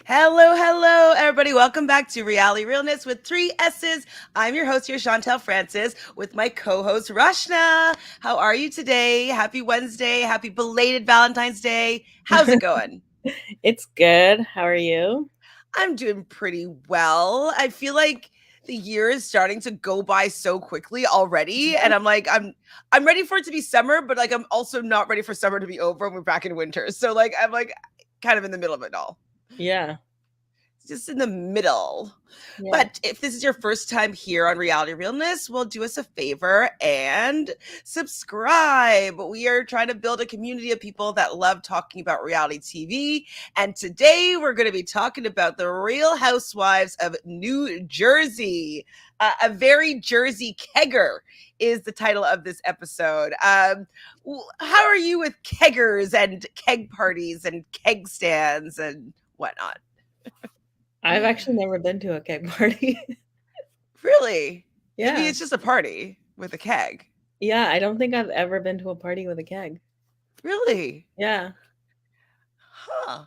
Hello, hello, everybody. Welcome back to Reality Realness with three S's. I'm your host here, Chantele Francis, with my co-host, Rachna. How are you today? Happy Wednesday. Happy belated Valentine's Day. How's it going? It's good. How are you? I'm doing pretty well. I feel like the year is starting to go by so quickly already, and I'm ready for it to be summer, but like I'm also not ready for summer to be over and we're back in winter. So like I'm like kind of in the middle of it all. Yeah. Just in the middle. Yeah. But if this is your first time here on Reality Realness, well, do us a favor and subscribe. We are trying to build a community of people that love talking about reality TV. And today we're going to be talking about the Real Housewives of New Jersey. A very Jersey Kegger is the title of this episode. How are you with keggers and keg parties and keg stands and whatnot? I've actually never been to a keg party. Really? I mean, Yeah. it's just a party with a keg. Yeah, I don't think I've ever been to a party with a keg. Really? Yeah. Huh.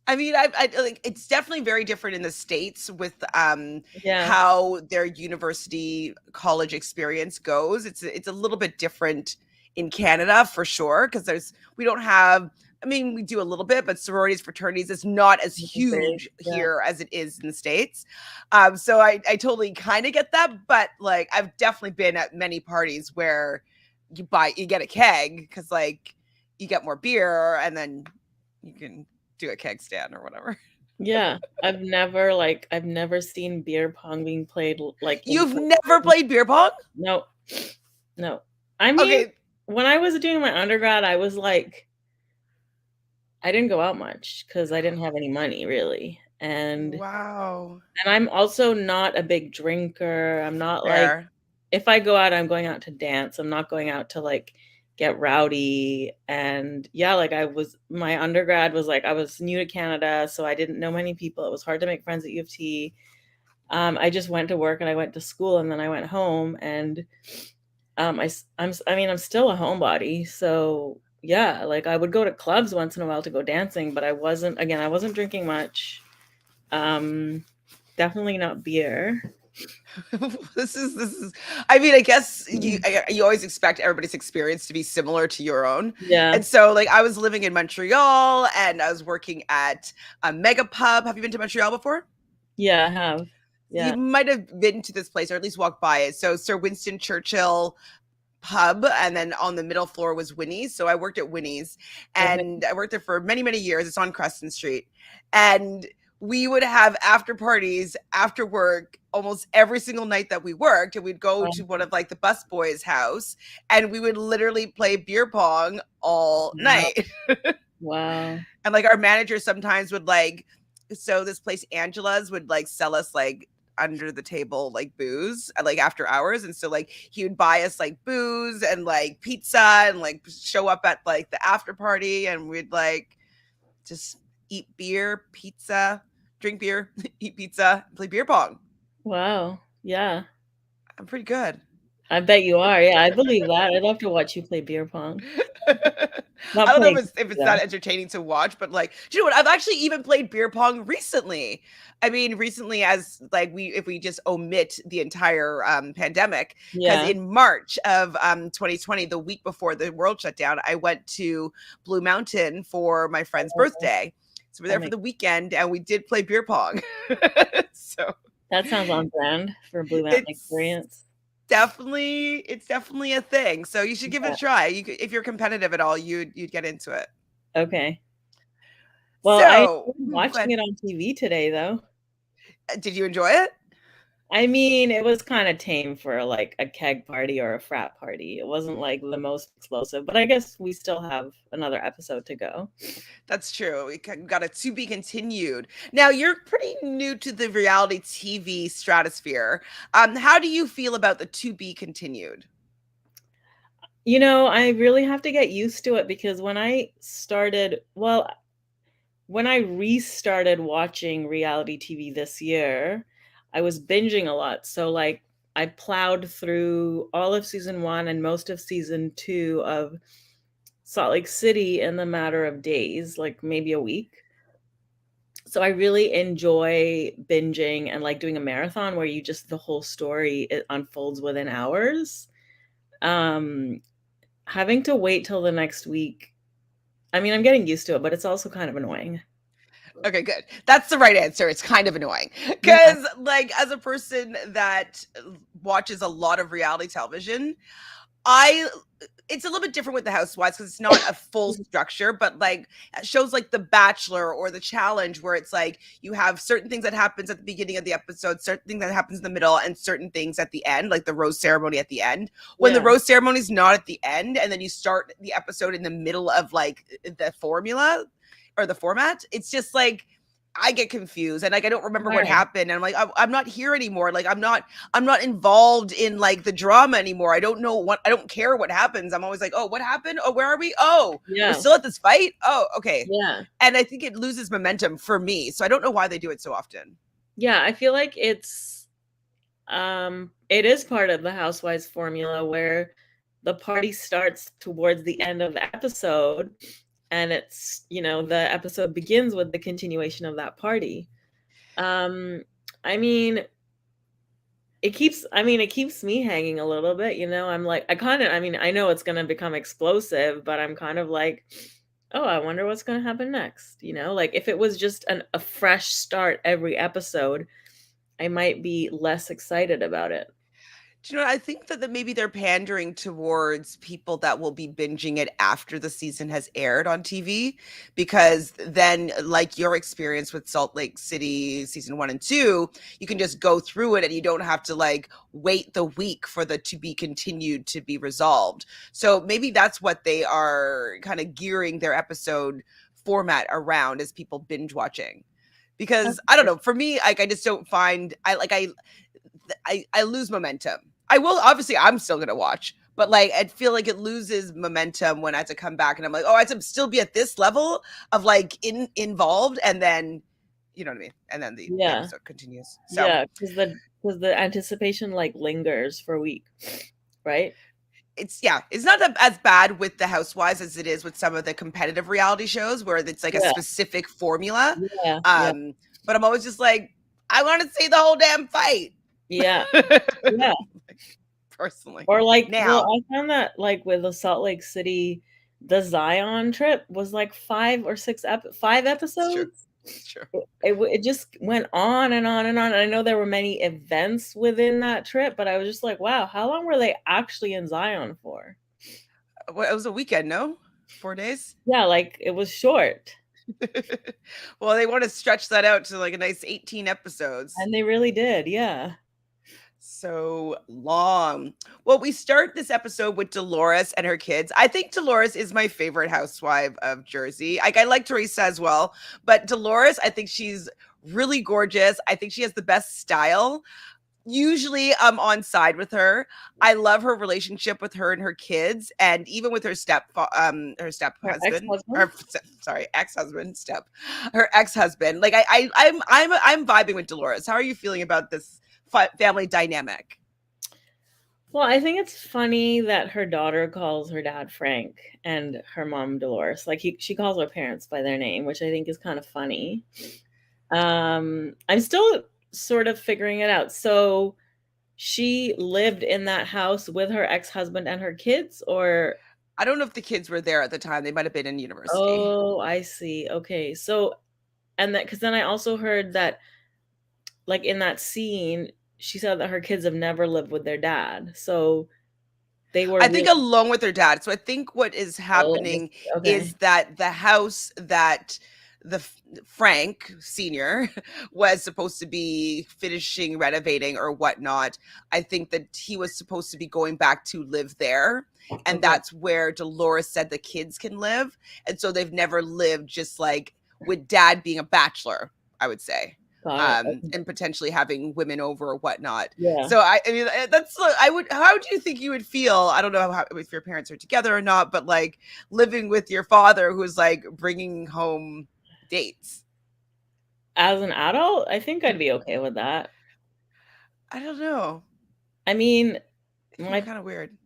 I mean, I like it's definitely very different in the States with Yeah. how their university college experience goes. It's a little bit different in Canada for sure because we don't have, I mean, we do a little bit, but sororities, fraternities is not as Big. huge Yeah. here as it is in the States. So I totally kind of get that, but like I've definitely been at many parties where you get a keg because like you get more beer and then you can do a keg stand or whatever. Yeah. I've never seen beer pong being played like in You've never person. played beer pong? No. No. I mean, Okay. when I was doing my undergrad, I didn't go out much because I didn't have any money really. Wow. And I'm also not a big drinker. I'm not like Fair. if I go out, I'm going out to dance. I'm not going out to like get rowdy. And yeah, like my undergrad was like, I was new to Canada, so I didn't know many people. It was hard to make friends at U of T. I just went to work and I went to school and then I went home and I'm still a homebody. So yeah, like I would go to clubs once in a while to go dancing, but I wasn't drinking much. Um, Definitely not beer. This is I mean, I guess you always expect everybody's experience to be similar to your own. Yeah. And so like I was living in Montreal and I was working at a mega pub. Have you been to Montreal before? Yeah, I have. You Yeah. might have been to this place or at least walked by it. So Sir Winston Churchill pub, and then on the middle floor was Winnie's. So I worked at Winnie's, Okay. and I worked there for many, many years. It's on Crescent Street. And we would have after parties after work almost every single night that we worked, and we'd go to one of like the bus boys' house and we would literally play beer pong all Wow. night. Wow. And like our manager sometimes would like, so this place Angela's would like sell us like under the table like booze like after hours, and so like he would buy us like booze and like pizza and like show up at like the after party and we'd like just eat beer, pizza, drink beer, eat pizza, play beer pong. Wow. Yeah. I'm pretty good. I bet you are. Yeah, I believe that. I'd love to watch you play beer pong. I Not don't know playing if it's though. that entertaining to watch, but like, do you know what? I've actually even played beer pong recently. I mean, recently as like if we just omit the entire pandemic, because Yeah. in March of 2020, the week before the world shut down, I went to Blue Mountain for my friend's Oh, birthday. So we're that there for makes the weekend, and we did play beer pong. So that sounds on brand for Blue Mountain it's Experience. definitely a thing. So you should give it Yeah. a try. You could, if you're competitive at all, you'd get into it. Okay. Well, I So, enjoyed watching but it on TV today though. did you enjoy it? I mean, it was kind of tame for like a keg party or a frat party. It wasn't like the most explosive, but I guess we still have another episode to go. That's true. We got a to be continued. Now, you're pretty new to the reality TV stratosphere. How do you feel about the to be continued? I really have to get used to it because when I restarted watching reality TV this year, I was binging a lot. So, like, I plowed through all of season one and most of season two of Salt Lake City in the matter of days, like maybe a week. So I really enjoy binging and like doing a marathon where you just, the whole story, it unfolds within hours. Um, Having to wait till the next week, I mean, I'm getting used to it, but it's also kind of annoying. Okay, good. That's the right answer. It's kind of annoying Yeah. because, like, as a person that watches a lot of reality television, I it's a little bit different with the Housewives because it's not a full structure, but like shows like The Bachelor or The Challenge, where it's like you have certain things that happens at the beginning of the episode, certain things that happens in the middle, and certain things at the end, like the rose ceremony at the end. When the Yeah. rose ceremony is not at the end, and then you start the episode in the middle of like the formula or the format, it's just like I get confused and like I don't remember what Right. happened. And I'm like, I'm not here anymore. Like I'm not involved in like the drama anymore. I don't know what I don't care what happens. I'm always like, oh, what happened? Oh, where are we? Oh, we're Yeah. still at this fight. Oh, okay. Yeah. And I think it loses momentum for me. So I don't know why they do it so often. Yeah. I feel like it is part of the Housewives formula where the party starts towards the end of the episode, and it's, the episode begins with the continuation of that party. Um, I mean, it keeps me hanging a little bit, I'm like, I know it's gonna become explosive, but I'm kind of like, oh, I wonder what's gonna happen next, like if it was just a fresh start every episode, I might be less excited about it. Do you know, I think that maybe they're pandering towards people that will be binging it after the season has aired on TV, because then, like your experience with Salt Lake City season 1 and 2, you can just go through it and you don't have to like wait the week for the to be continued to be resolved. So maybe that's what they are kind of gearing their episode format around, as people binge watching. Because I don't know, for me, like I just don't find I lose momentum. I will obviously I'm still gonna watch, but like I feel like it loses momentum when I have to come back and I'm like, oh, I have to still be at this level of like involved, and then you know what I mean, and then the Yeah. episode continues. So Yeah, because the anticipation like lingers for a week, right? it's not as bad with the Housewives as it is with some of the competitive reality shows where it's like a Yeah, specific formula. yeah, yeah, Um, but I'm always just like, I want to see the whole damn fight. yeah, yeah. Personally. Or like, well, Now, I found that like with the Salt Lake City, the Zion trip was like 5 it's true. episodes. It's true. It just went on and on and on. And I know there were many events within that trip, but I was just like, wow, how long were they actually in Zion for? Well, it was a weekend, no? 4 days? Yeah, like it was short. Well, they want to stretch that out to like a nice 18 episodes. And they really did, yeah. So long. Well, we start this episode with Dolores and her kids. I think Dolores is my favorite housewife of Jersey. Like I like Teresa as well, but Dolores, I think she's really gorgeous. I think she has the best style. Usually I'm on side with her. I love her relationship with her and her kids, and even with her step Her husband, ex-husband? or sorry, ex-husband, her ex-husband. Like I'm vibing with Dolores. How are you feeling about this family dynamic? Well, I think it's funny that her daughter calls her dad Frank and her mom Dolores. Like she calls her parents by their name, which I think is kind of funny. I'm still sort of figuring it out. So she lived in that house with her ex-husband and her kids, or I don't know if the kids were there at the time. They might have been in university. oh, I see. Okay. So, and that, because then I also heard that like in that scene, she said that her kids have never lived with their dad. So they were I think really, along with their dad. So I think what is oh, happening okay. is that the house that the Frank Senior was supposed to be finishing renovating or whatnot. I think that he was supposed to be going back to live there, and Okay. that's where Dolores said the kids can live, and so they've never lived just like with dad being a bachelor, I would say. Got it. Okay. And potentially having women over or whatnot. Yeah. So I mean, that's I would. How do you think you would feel? I don't know how, if your parents are together or not, but like living with your father, who's like bringing home dates. As an adult, I think I'd be okay with that. I don't know. I mean, It seems my kind of weird.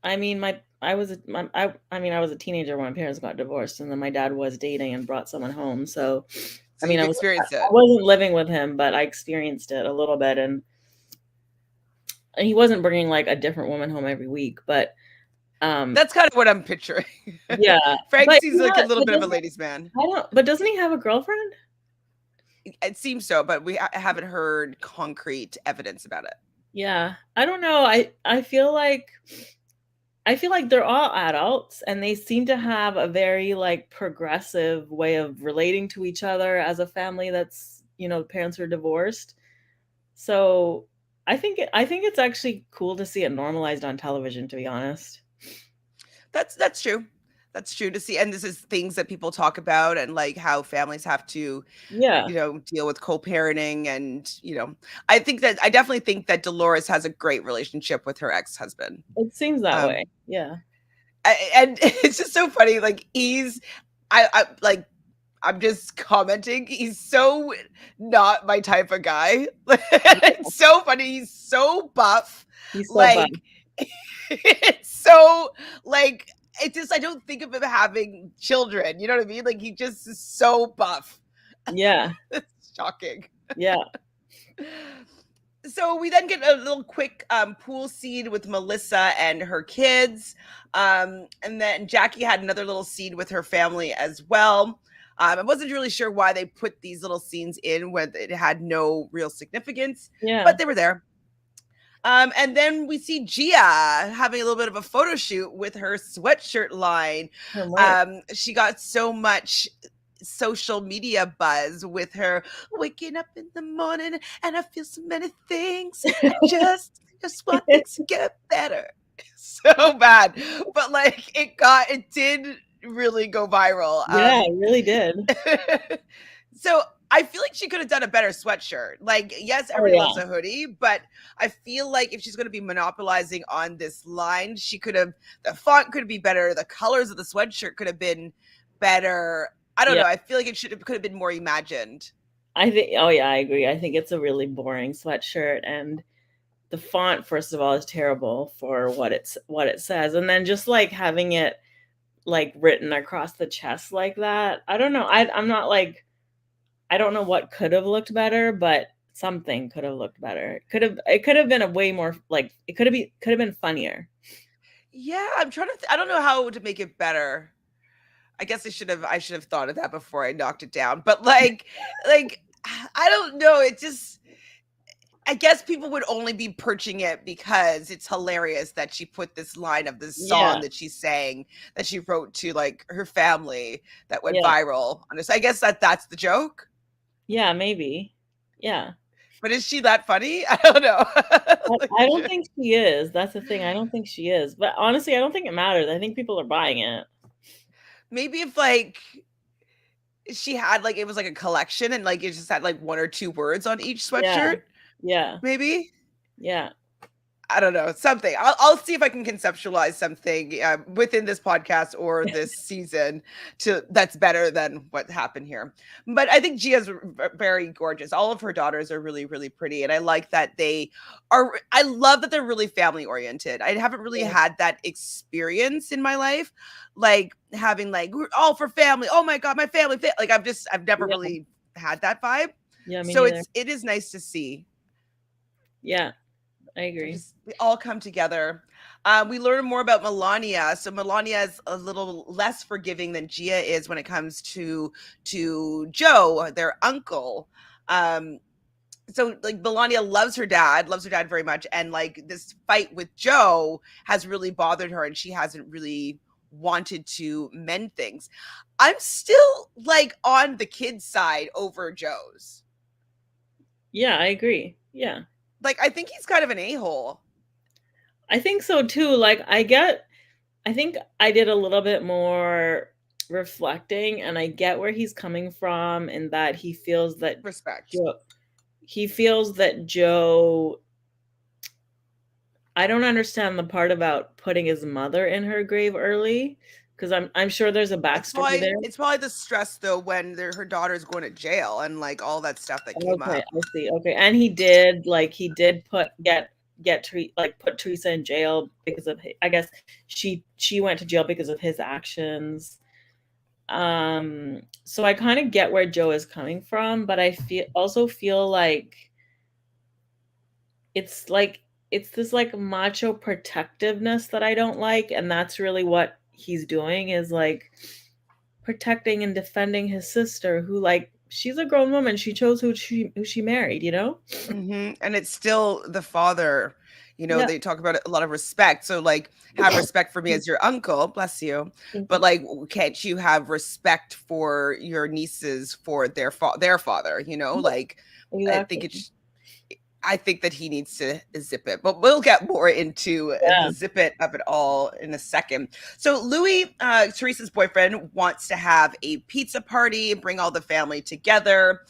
I mean, my I was a, my, I mean, I was a teenager when my parents got divorced, and then my dad was dating and brought someone home. So So you've experienced I it. wasn't living with him, but I experienced it a little bit, and he wasn't bringing like a different woman home every week, but that's kind of what I'm picturing. yeah. Frank But seems like a little bit of a ladies' man. but doesn't he have a girlfriend? It seems so, but we haven't heard concrete evidence about it. Yeah, I don't know. I feel like they're all adults, and they seem to have a very like progressive way of relating to each other as a family that's, parents are divorced. So I think it's actually cool to see it normalized on television, to be honest. That's true. That's true to see, and this is things that people talk about, and like how families have to, Yeah, deal with co-parenting, and I definitely think that Dolores has a great relationship with her ex-husband. it seems that Um, way. Yeah. and it's just so funny. Like I like I'm just commenting. He's so not my type of guy. It's so funny. He's so buff. He's so buff. Like it's so like it just I don't think of him having children. You know what I mean? Like he just is so buff. Yeah. It's shocking. Yeah. So we then get a little quick pool scene with Melissa and her kids. And then Jackie had another little scene with her family as well. I wasn't really sure why they put these little scenes in when it had no real significance, Yeah. but they were there. And then we see Gia having a little bit of a photo shoot with her sweatshirt line. She got so much social media buzz with her waking up in the morning and I feel so many things. I just want things to get better. So bad. But like it did really go viral. Yeah, it really did. So I feel like she could have done a better sweatshirt. Like, yes, everybody loves a hoodie, but I feel like if she's going to be monopolizing on this line, the font could be better. The colors of the sweatshirt could have been better. I don't know. I feel like could have been more imagined. I agree. I think it's a really boring sweatshirt, and the font, first of all, is terrible for what it says. And then just like having it like written across the chest like that. I don't know. I'm not like, I don't know what could have looked better, but something could have looked better. It could have been a way more like, it could have been funnier. Yeah, I'm trying to I don't know how to make it better. I guess I should have thought of that before I knocked it down. But like I don't know, it just I guess people would only be perching it because it's hilarious that she put this line of this song that she sang, that she wrote to like her family, that went viral. I guess that's the joke. Yeah, maybe. Yeah. But is she that funny? I don't know. I don't think she is. That's the thing. I don't think she is. But honestly, I don't think it matters. I think people are buying it. Maybe if like she had like it was like a collection and like it just had like one or two words on each sweatshirt. Yeah. Maybe. Yeah. I don't know, something. I'll see if I can conceptualize something within this podcast or this season that's better than what happened here. But I think Gia's very gorgeous. All of her daughters are really, really pretty. And I like that I love that they're really family oriented. I haven't really had that experience in my life. Like having like, we're all for family. Oh my God, my family. Like I've never really had that vibe. Yeah. So it is nice to see. Yeah. I agree. We all come together. We learn more about Melania. So Melania is a little less forgiving than Gia is when it comes to Joe, their uncle. So like Melania loves her dad very much. And like this fight with Joe has really bothered her and she hasn't really wanted to mend things. I'm still like on the kid's side over Joe's. Yeah, I agree. Yeah. Like, I think he's kind of an a-hole. I think so too. Like, I think I did a little bit more reflecting, and I get where he's coming from in that he feels that Joe, I don't understand the part about putting his mother in her grave early, because I'm sure there's a backstory there. It's probably the stress though when her daughter's going to jail and like all that stuff that came up. I see. Okay, and he did put Teresa in jail because of, I guess she went to jail because of his actions. So I kind of get where Joe is coming from, but I feel it's like it's this like macho protectiveness that I don't like, and that's really what he's doing, is like protecting and defending his sister, who, like, she's a grown woman. She chose who she married, you know? And it's still the father. Yeah. They talk about a lot of respect. So, like, have respect for me as your uncle, bless you. Thank But you. like, can't you have respect for your nieces for their father? Yeah, Like, I think exactly. it's. I think that he needs to zip it, but we'll get more into Yeah. the zip it of it all in a second. So Louis, Teresa's boyfriend, wants to have a pizza party and bring all the family together.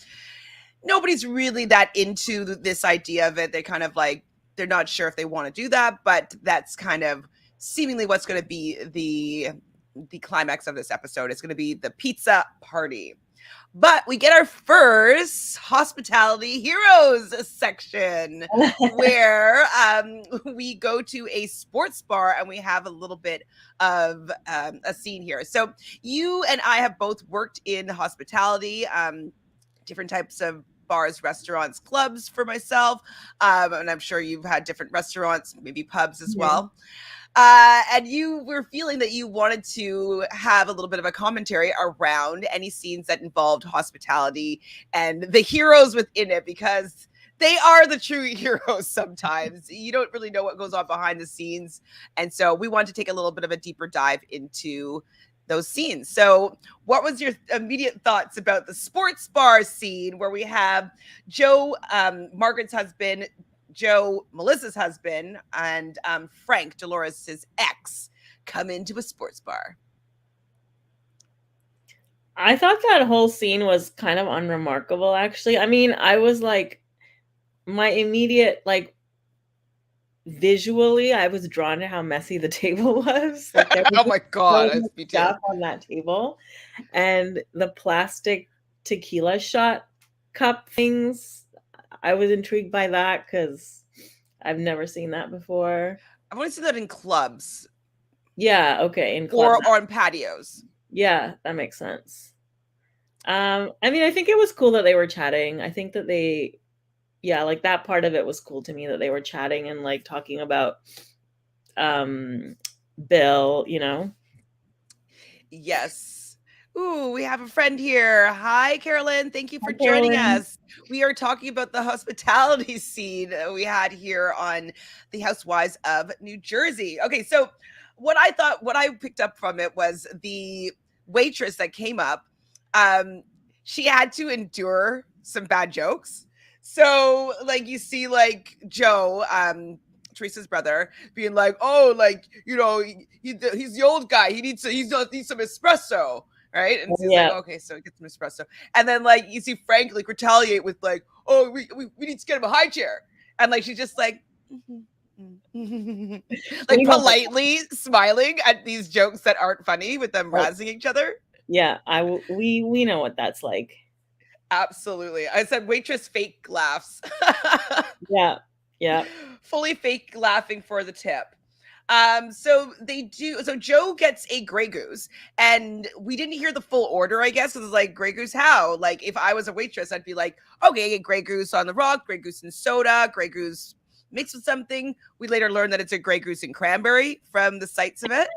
Nobody's really that into this idea of it. They kind of like, they're not sure if they want to do that, but that's kind of seemingly what's going to be the climax of this episode. It's going to be the pizza party. But we get our first hospitality heroes section where we go to a sports bar and we have a little bit of a scene here. So you and I have both worked in hospitality, different types of bars, restaurants, clubs for myself. And I'm sure you've had different restaurants, maybe pubs as well. And you were feeling that you wanted to have a little bit of a commentary around any scenes that involved hospitality and the heroes within it, because they are the true heroes sometimes. You don't really know what goes on behind the scenes. And so we want to take a little bit of a deeper dive into those scenes. So, what was your immediate thoughts about the sports bar scene where we have Joe, Margaret's husband, Joe, Melissa's husband, and Frank, Dolores' ex, come into a sports bar? I thought that whole scene was kind of unremarkable, actually. I mean, I was like, my immediate, like, visually, I was drawn to how messy the table was. Like, there was Oh my so God, much me too. stuff on that table. And the plastic tequila shot cup things, I was intrigued by that because I've never seen that before. I've only seen that in clubs Yeah, okay, in clubs. or on patios. Yeah, that makes sense. I mean, I think it was cool that they were chatting. I think that yeah, like that part of it was cool to me, that they were chatting and like talking about Bill, you know. Yes. Ooh, we have a friend here. Hi, Carolyn. Thank you Hi, for joining Carolyn. us. We are talking about the hospitality scene we had here on the Housewives of New Jersey. Okay, so what I picked up from it was the waitress that came up. She had to endure some bad jokes. So, like, you see, like, Joe, Teresa's brother, being like, "Oh, like, he's the old guy. Needs some espresso." Right, and he's like, Yeah. okay, so he gets some espresso, and then like you see Frank like retaliate with like, oh, we need to get him a high chair, and like she's just like, like We know. politely smiling at these jokes that aren't funny with them Like, razzing each other. yeah, we know what that's like. Absolutely, I said waitress fake laughs. Yeah. Yeah. Fully fake laughing for the tip. So they do. So Joe gets a Grey Goose, and we didn't hear the full order. I guess it was like Grey Goose. How? Like if I was a waitress, I'd be like, okay, Grey Goose on the rock, Grey Goose and soda, Grey Goose mixed with something. We later learned that it's a Grey Goose and cranberry from the sights of it.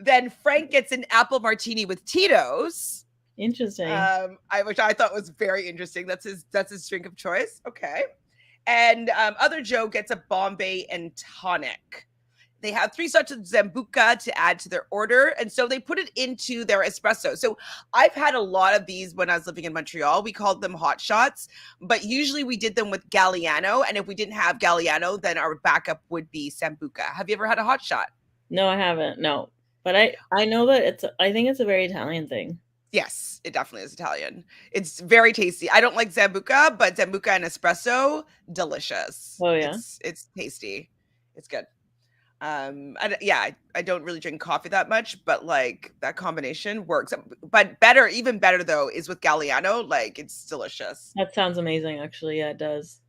Then Frank gets an apple martini with Tito's. Interesting. Which I thought was very interesting. That's his drink of choice. Okay. And other Joe gets a Bombay and tonic. They have 3 shots of Zambuca to add to their order. And so they put it into their espresso. So I've had a lot of these when I was living in Montreal. We called them hot shots, but usually we did them with Galliano. And if we didn't have Galliano, then our backup would be Sambuca. Have you ever had a hot shot? No, I haven't. No. But I know that I think it's a very Italian thing. Yes, it definitely is Italian. It's very tasty. I don't like Zambuca, but Zambuca and espresso, delicious. Oh yeah. It's tasty. It's good. I don't really drink coffee that much, but like that combination works. But even better though, is with Galliano. Like it's delicious. That sounds amazing, actually. Yeah, it does.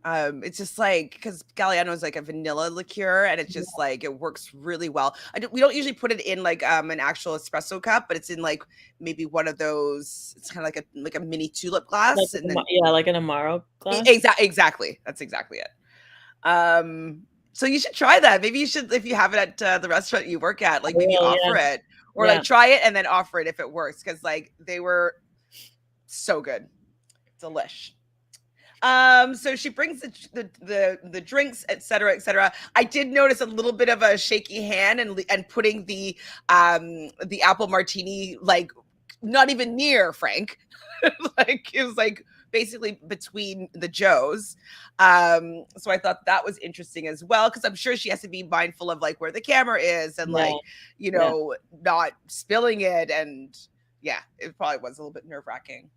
It's just like because Galliano is like a vanilla liqueur, and it's Yeah, just like it works really well. We don't usually put it in like an actual espresso cup, but it's in like maybe one of those. It's kind of like a mini tulip glass, and then like an Amaro glass. exactly, that's exactly it. So you should try that. Maybe you should, if you have it at the restaurant you work at, like maybe Well, offer yeah, it, or yeah. like try it and then offer it if it works, because like they were so good, delish. So she brings the drinks, etc., etc. I did notice a little bit of a shaky hand and putting the apple martini like not even near Frank. Like it was like basically between the Joes. So I thought that was interesting as well, because I'm sure she has to be mindful of like where the camera is and Yeah, like, you yeah. know, not spilling it. And yeah, it probably was a little bit nerve-wracking.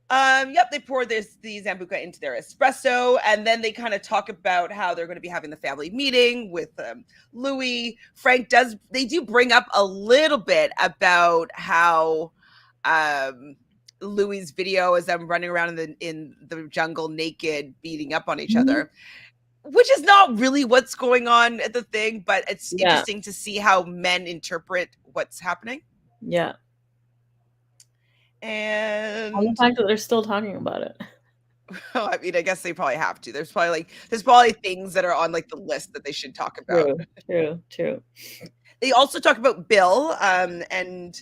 Yep, they pour the Zambuca into their espresso, and then they kind of talk about how they're going to be having the family meeting with Louis. They do bring up a little bit about how Louis's video is them running around in the jungle naked, beating up on each Mhm. other, which is not really what's going on at the thing, but it's Yeah, interesting to see how men interpret what's happening. yeah. And the And fact that they're still talking about it. well, I mean, I guess they probably have to. There's probably things that are on like the list that they should talk about. True, true, true. They also talk about Bill, and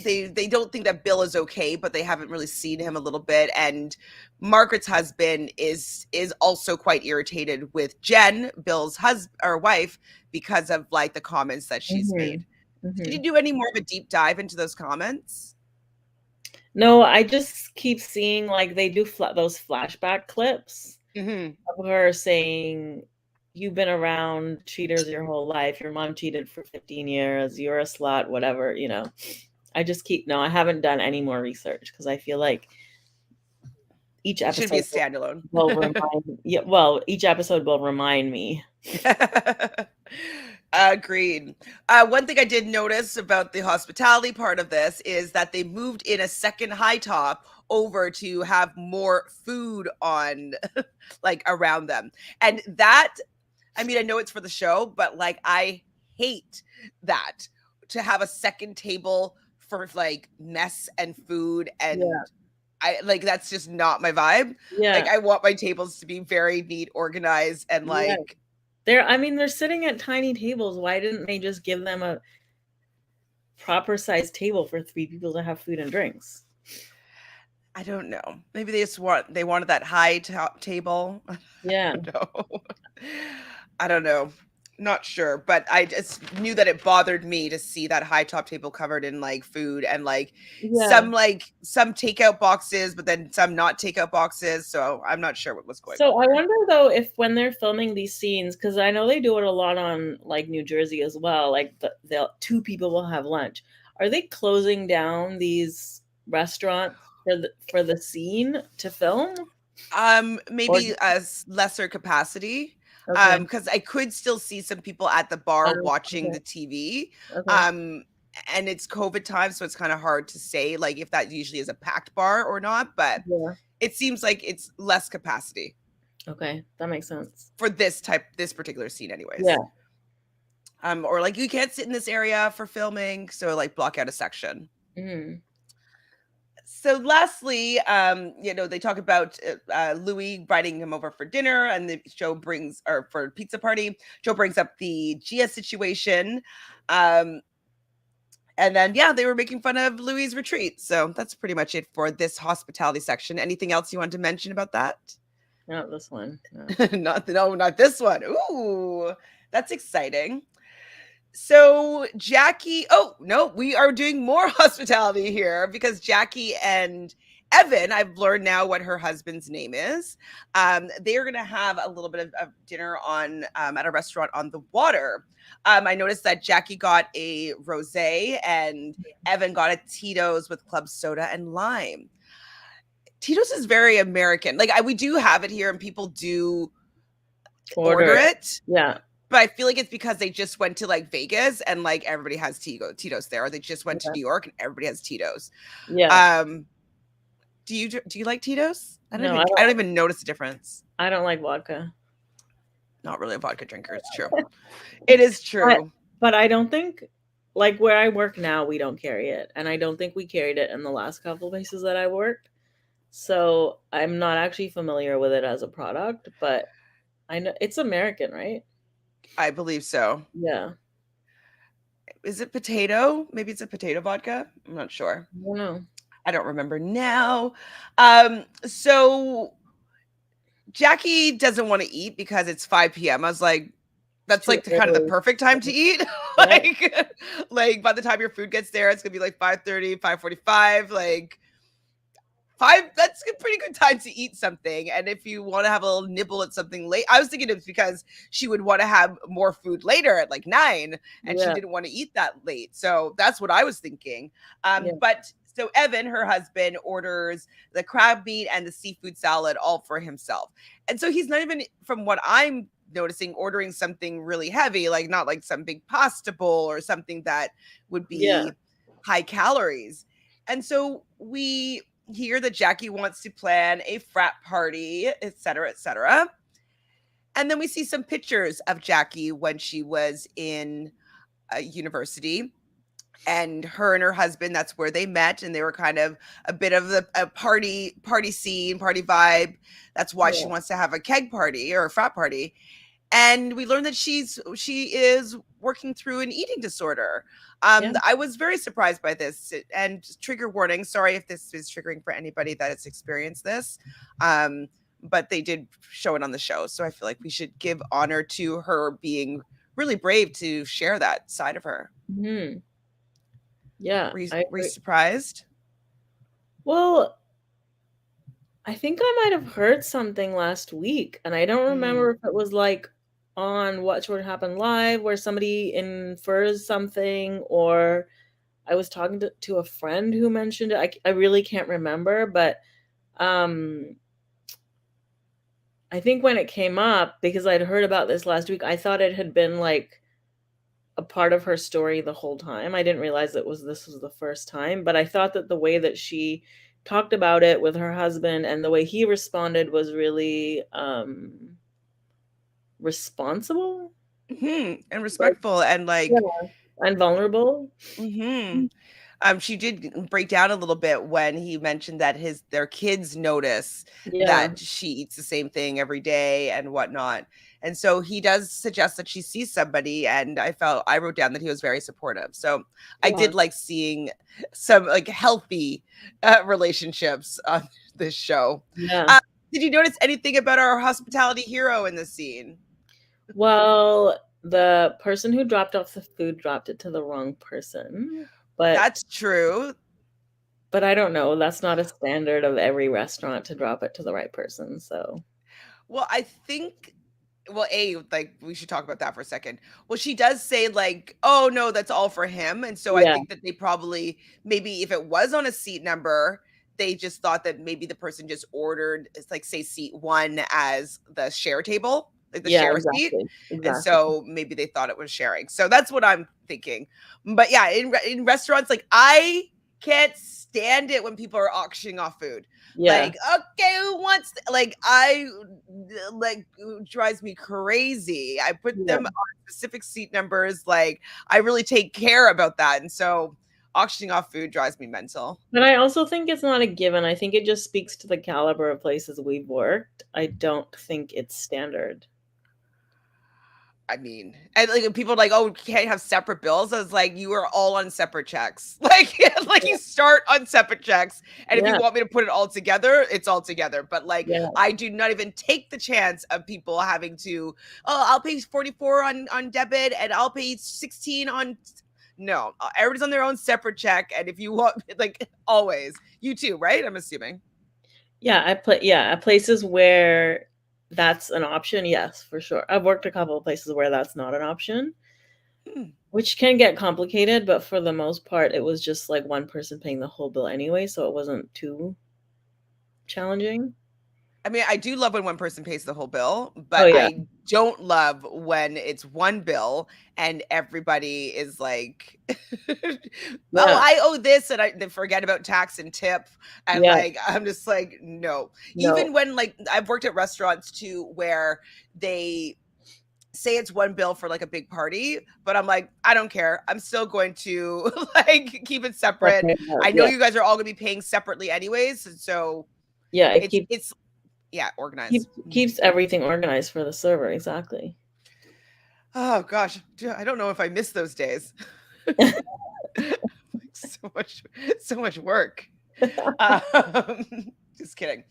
they don't think that Bill is okay, but they haven't really seen him a little bit. And Margaret's husband is also quite irritated with Jen, Bill's husband or wife, because of like the comments that she's Mhm, made. Did you mhm. do any more of a deep dive into those comments? No, I just keep seeing, like, they do those flashback clips Hmm. of her saying, "You've been around cheaters your whole life. Your mom cheated for 15 years. You're a slut," whatever, you know. I just keep no, I haven't done any more research because I feel like each It should be a episode standalone. will remind yeah, well, each episode will remind me. Agreed. One thing I did notice about the hospitality part of this is that they moved in a second high top over to have more food on like around them. And that, I mean, I know it's for the show, but like I hate that, to have a second table for like mess and food, Yeah, and I like that's just not my vibe. Like yeah, I want my tables to be very neat, organized, and yeah. like I mean, they're sitting at tiny tables. Why didn't they just give them a proper sized table for 3 people to have food and drinks? I don't know. Maybe they wanted that high top table. I Yeah, don't know. I don't know. Not sure, but I just knew that it bothered me to see that high top table covered in like food and yeah. like some takeout boxes, but then some not takeout boxes. So I'm not sure what was going on So I there. wonder though if when they're filming these scenes, because I know they do it a lot on like New Jersey as well, like they'll 2 people will have lunch. Are they closing down these restaurants for the scene to film? Or Maybe a lesser capacity. okay, Because I could still see some people at the bar watching okay, the TV. okay, Um, and it's COVID time, so it's kind of hard to say like if that usually is a packed bar or not, but yeah, it seems like it's less capacity okay, that makes sense. for this particular scene, anyways. Yeah. Or like you can't sit in this area for filming, so like block out a section. Mhm. So lastly, they talk about Louis inviting him over for dinner, and the show brings or for pizza party. Joe brings up the Gia situation, um, and then yeah, they were making fun of Louis's retreat. So that's pretty much it for this hospitality section. Anything else you want to mention about that? Not this one. No. Not this one. Ooh, that's exciting. So Jackie, oh no, we are doing more hospitality here because Jackie and Evan, I've learned now what her husband's name is. They are going to have a little bit of dinner on at a restaurant on the water. I noticed that Jackie got a rosé and Evan got a Tito's with club soda and lime. Tito's is very American. Like we do have it here, and people do Order order it. it. Yeah. But I feel like it's because they just went to like Vegas and like everybody has Tito's there, or they just went to Yeah. New York and everybody has Tito's. Yeah. Um, Do you like Tito's? No, I don't even notice the difference. I don't like vodka. Not really a vodka drinker. It's true. It is But true. but I don't think, like where I work now, we don't carry it, and I don't think we carried it in the last couple places that I worked. So I'm not actually familiar with it as a product, but I know it's American, right? I believe so. Yeah. Is it potato? Maybe it's a potato vodka. I'm not sure. I don't know. I don't remember now. So Jackie doesn't want to eat because it's 5 p.m. I was like, that's Too like the kind of the early. perfect time to eat. Yeah. like by the time your food gets there, it's gonna be like 5:30, 5:45. Like that's a pretty good time to eat something. And if you want to have a little nibble at something late, I was thinking it's because she would want to have more food later at like 9, and she Yeah. didn't want to eat that late. So that's what I was thinking. Yeah. But so Evan, her husband, orders the crab meat and the seafood salad all for himself. And so he's not even, from what I'm noticing, ordering something really heavy, like not like some big pasta bowl or something that would Yeah. be high calories. And so we hear that Jackie wants to plan a frat party, et cetera, et cetera. And then we see some pictures of Jackie when she was in university. And her and her husband, that's where they met, and they were kind of a bit of a party scene, party vibe. That's why she Yeah. wants to have a keg party or a frat party. And we learned that she is working through an eating disorder. Yeah. I was very surprised by this, and trigger warning. Sorry if this is triggering for anybody that has experienced this, but they did show it on the show, so I feel like we should give honor to her being really brave to share that side of her. Hmm. Yeah, I Were you agree. surprised? Well, I think I might have heard something last week, and I don't remember Mm. if it was like on What Would Happen Live where somebody infers something, or I was talking to a friend who mentioned it. I really can't remember, but um, I think when it came up, because I'd heard about this last week, I thought it had been like a part of her story the whole time. I didn't realize this was the first time, but I thought that the way that she talked about it with her husband and the way he responded was really responsible, And like, respectful, and yeah, like, and vulnerable. mhm. She did break down a little bit when he mentioned that their kids notice Yeah, that she eats the same thing every day and whatnot. And so he does suggest that she sees somebody, and I wrote down that he was very supportive. So I yeah, did like seeing some like healthy relationships on this show. yeah. Uh, did you notice anything about our hospitality hero in this scene? Well, the person who dropped off the food dropped it to the wrong person, but That's true. I don't know. That's not a standard of every restaurant to drop it to the right person. So Well, I think, well, like we should talk about that for a second. Well, she does say like, "Oh no, that's all for him," and so I yeah, think that they probably, maybe if it was on a seat number, they just thought that maybe the person just ordered, it's like say seat 1 as the share table, like the yeah, share seat, exactly, and exactly. so maybe they thought it was sharing. So that's what I'm thinking. But yeah, in restaurants, like I can't stand it when people are auctioning off food. Yeah, Like, okay, who wants like I like drives me crazy. I put yeah. them on specific seat numbers. Like I really take care about that. And so auctioning off food drives me mental. But I also think it's not a given. I think it just speaks to the caliber of places we've worked. I don't think it's standard. I mean, and like people are like, oh, can't have separate bills. I was like, you are all on separate checks. Like you start on separate checks. And if you Yeah, want me to put it all together, it's all together. But like yeah, I do not even take the chance of people having to, oh, I'll pay 44 on debit and I'll pay 16 on, no, everybody's on their own separate check. And if you want, like always, you too, right? I'm assuming. yeah. At places where that's an option. Yes, for sure. I've worked a couple of places where that's not an option, Hmm. which can get complicated. But for the most part, it was just like one person paying the whole bill anyway, so it wasn't too challenging. I mean, I do love when one person pays the whole bill, Oh but yeah. I don't love when it's one bill and everybody is like, "Oh, Yeah. I owe this," and they forget about tax and tip, and, Yeah. like, I'm just like, "No." No. Even when, like, I've worked at restaurants too where they say it's one bill for, like, a big party, but I'm like, "I don't care. I'm still going to, like, keep it separate. Separate out. I know Yeah. you guys are all gonna be paying separately anyways, so Yeah. It it's yeah, organized." keeps everything organized for the server. Exactly. Oh gosh, I don't know if I miss those days. so much, so much work. Um, just kidding.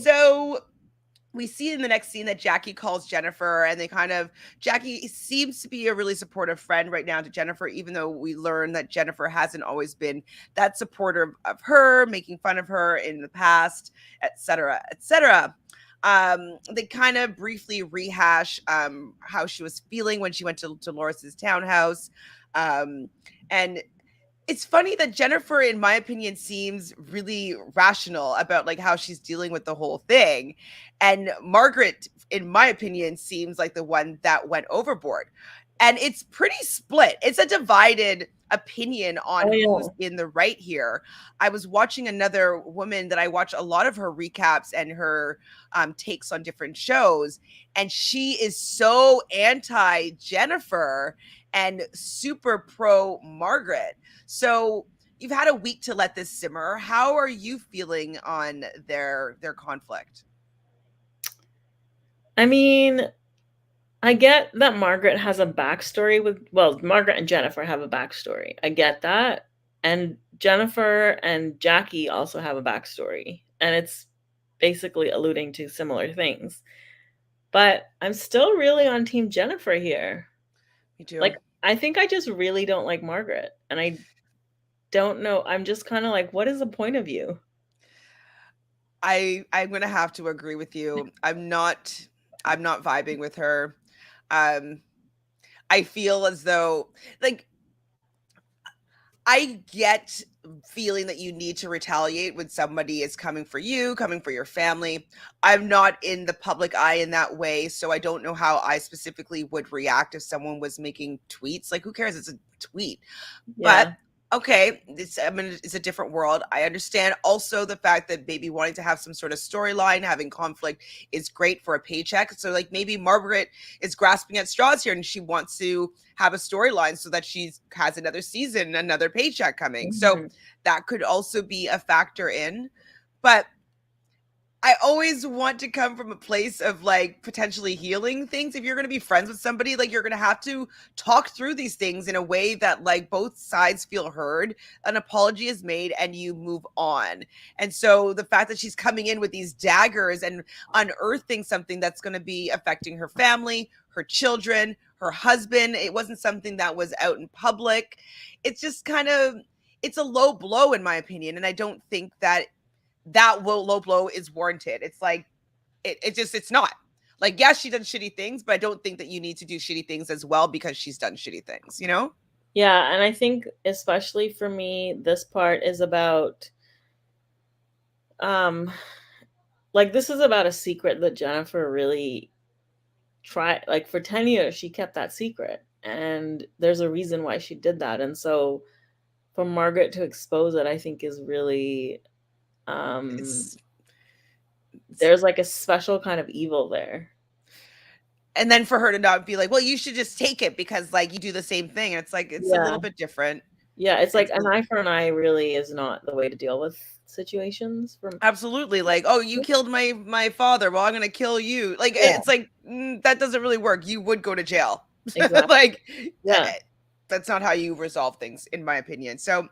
So we see in the next scene that Jackie calls Jennifer, and Jackie seems to be a really supportive friend right now to Jennifer, even though we learn that Jennifer hasn't always been that supportive of her, making fun of her in the past, etc., etc. They kind of briefly rehash how she was feeling when she went to Dolores's townhouse. And it's funny that Jennifer, in my opinion, seems really rational about like how she's dealing with the whole thing. And Margaret, in my opinion, seems like the one that went overboard. And it's pretty split. It's a divided opinion on Oh who's yeah. in the right here. I was watching another woman that I watch a lot of her recaps and her takes on different shows, and she is so anti Jennifer and super pro Margaret. So you've had a week to let this simmer. How are you feeling on their conflict? I mean, I get that Margaret has a backstory Margaret and Jennifer have a backstory. I get that. And Jennifer and Jackie also have a backstory. And it's basically alluding to similar things. But I'm still really on Team Jennifer here. Me too. Like, I think I just really don't like Margaret. And I don't know. I'm just kind of like, what is the point of you? I'm gonna have to agree with you. I'm not vibing with her. Um, I feel as though like I get feeling that you need to retaliate when somebody is coming for you, coming for your family. I'm not in the public eye in that way, so I don't know how I specifically would react if someone was making tweets. Like, who cares? It's a tweet. But Yeah. okay, I mean, it's a different world. I understand also the fact that maybe wanting to have some sort of storyline, having conflict is great for a paycheck. So, like, maybe Margaret is grasping at straws here and she wants to have a storyline so that she has another season, another paycheck coming. So, Mhm. that could also be a factor in. But I always want to come from a place of like potentially healing things. If you're going to be friends with somebody, like you're going to have to talk through these things in a way that like both sides feel heard, an apology is made, and you move on. And so the fact that she's coming in with these daggers and unearthing something that's going to be affecting her family, her children, her husband, it wasn't something that was out in public. It's just kind of it's a low blow in my opinion, and I don't think that low blow is warranted. It's like it's not. Like, yes, she does shitty things, but I don't think that you need to do shitty things as well because she's done shitty things, you know? Yeah, and I think especially for me, this part is about um like this is about a secret that Jennifer really tried like for 10 years she kept that secret and there's a reason why she did that. And so for Margaret to expose it, I think is really It's, it's there's like a special kind of evil there. and then for her to not be like, well, you should just take it because like you do the same thing. It's like it's a Yeah. little bit different. Yeah, it's like It's an eye for an eye really is not the way to deal with situations from absolutely like, oh, you killed my father. Well, I'm gonna kill you. Like yeah, it's like that doesn't really work. You would go to jail. exactly. like Yeah. that's not how you resolve things, in my opinion. So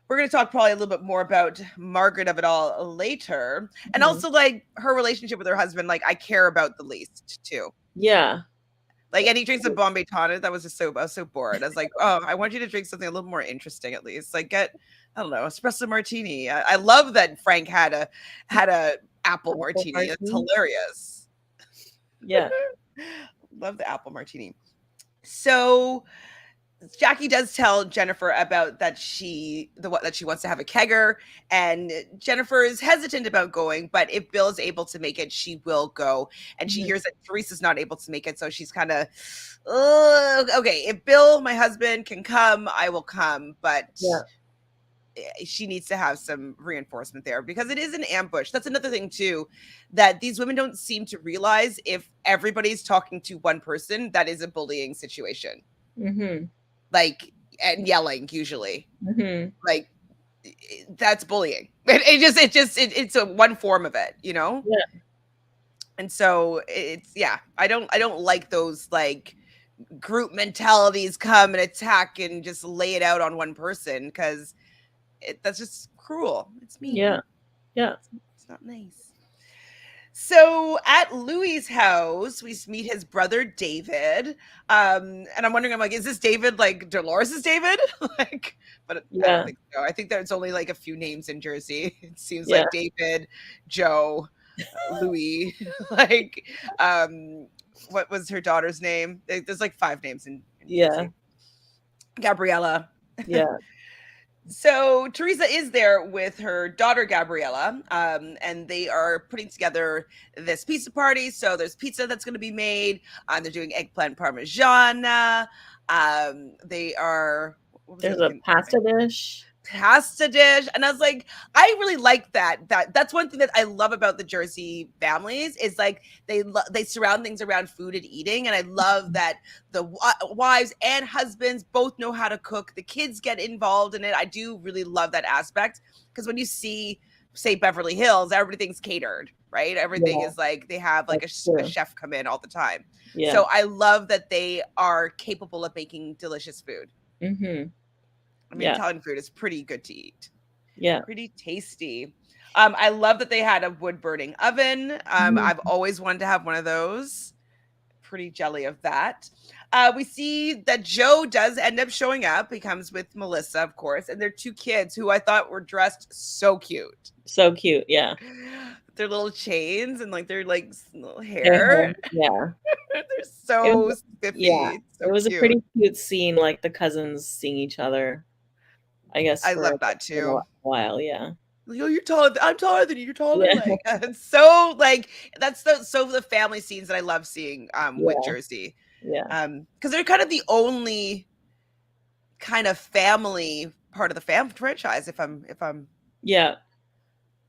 we're going to talk probably a little bit more about Margaret of it all later. And Mhm. also like her relationship with her husband, like I care about the least too. Yeah. Like, and he drinks a Bombay tonic. That was just I was so bored. I was like, oh, I want you to drink something a little more interesting at least. Like I don't know, espresso martini. I love that Frank had a apple Apple martini. It's martini. hilarious. Yeah. Love the apple martini. So Jackie does tell Jennifer about that she wants to have a kegger, and Jennifer is hesitant about going, but if Bill is able to make it, she will go. And she Mhm. hears that Teresa's not able to make it, so she's kind of, okay, if Bill, my husband, can come, I will come, but Yeah. she needs to have some reinforcement there because it is an ambush. That's another thing too, that these women don't seem to realize. If everybody's talking to one person, that is a bullying situation. Mhm. Like, and yelling usually. Mhm. Like, that's bullying. It's a one form of it, you know? Yeah. And so it's, yeah, I don't like those like group mentalities come and attack and just lay it out on one person, because that's just cruel. It's Yeah. mean. Yeah. It's not nice. So at Louis's house, we meet his brother David. And I'm wondering, I'm like, is this David like Dolores's David? Like, but I don't Yeah. think so. I think there's only like a few names in Jersey. It seems Yeah. like David, Joe, Louis. Like, what was her daughter's name? There's like 5 names in Yeah. Jersey. Gabriella. Yeah. So Teresa is there with her daughter Gabriella, and they are putting together this pizza party. So there's pizza that's going to be made. They're doing eggplant parmesan. They are, what was the There's other a thing? pasta dish. Pasta dish, and I was like, I really like that's one thing that I love about the Jersey families, is like they surround things around food and eating, and I love that the wives and husbands both know how to cook. The kids get involved in it. I do really love that aspect, because when you see, say, Beverly Hills, everything's catered, right? Everything Yeah. is like they have like That's a true. chef come in all the time. Yeah. So I love that they are capable of making delicious food. Mhm. I mean, Yeah. Italian food is pretty good to eat. Yeah. Pretty tasty. I love that they had a wood burning oven. Mhm. I've always wanted to have one of those. Pretty jelly of that. We see that Joe does end up showing up. He comes with Melissa, of course, and their 2 kids who I thought were dressed so cute. So cute. Yeah. Their little chains and like their like little Their hair. hair. Yeah. They're It so was yeah. spiffy. It's It so was a cute. pretty cute scene, like the cousins seeing each other, I guess, I for love that a too. while. Yeah. Like, "Oh, you're taller I'm taller than you, you're taller," Yeah. like, it's so, like, that's the family scenes that I love seeing, with Yeah. Jersey, Yeah. because they're kind of the only kind of family part of the franchise, if I'm Yeah.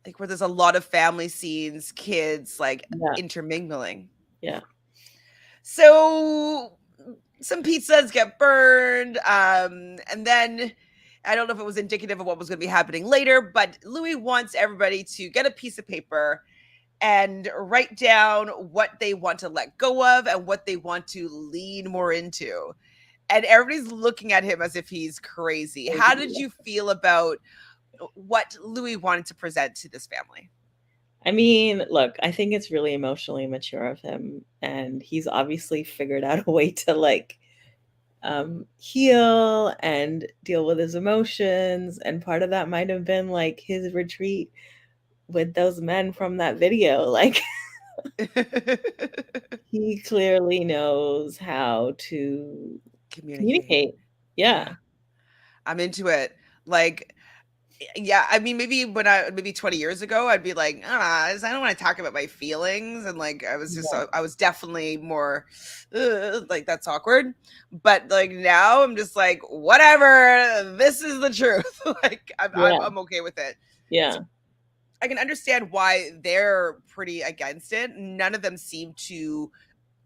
like, where there's a lot of family scenes, kids, like, Yeah. intermingling. Yeah. So, some pizzas get burned, and then I don't know if it was indicative of what was gonna be happening later, but Louis wants everybody to get a piece of paper and write down what they want to let go of and what they want to lean more into. And everybody's looking at him as if he's crazy. How did you feel about what Louis wanted to present to this family? I mean, look, I think it's really emotionally mature of him, and he's obviously figured out a way to like heal and deal with his emotions. And part of that might have been like his retreat with those men from that video. Like, he clearly knows how to Communicate. communicate. Yeah. I'm into it. Like, yeah, I mean, maybe 20 years ago, I'd be like, I don't want to talk about my feelings, and like Yeah. I was definitely more like, that's awkward. But like now, I'm just like, whatever. This is the truth. Like, Yeah. I'm okay with it. So Yeah. I can understand why they're pretty against it. None of them seem to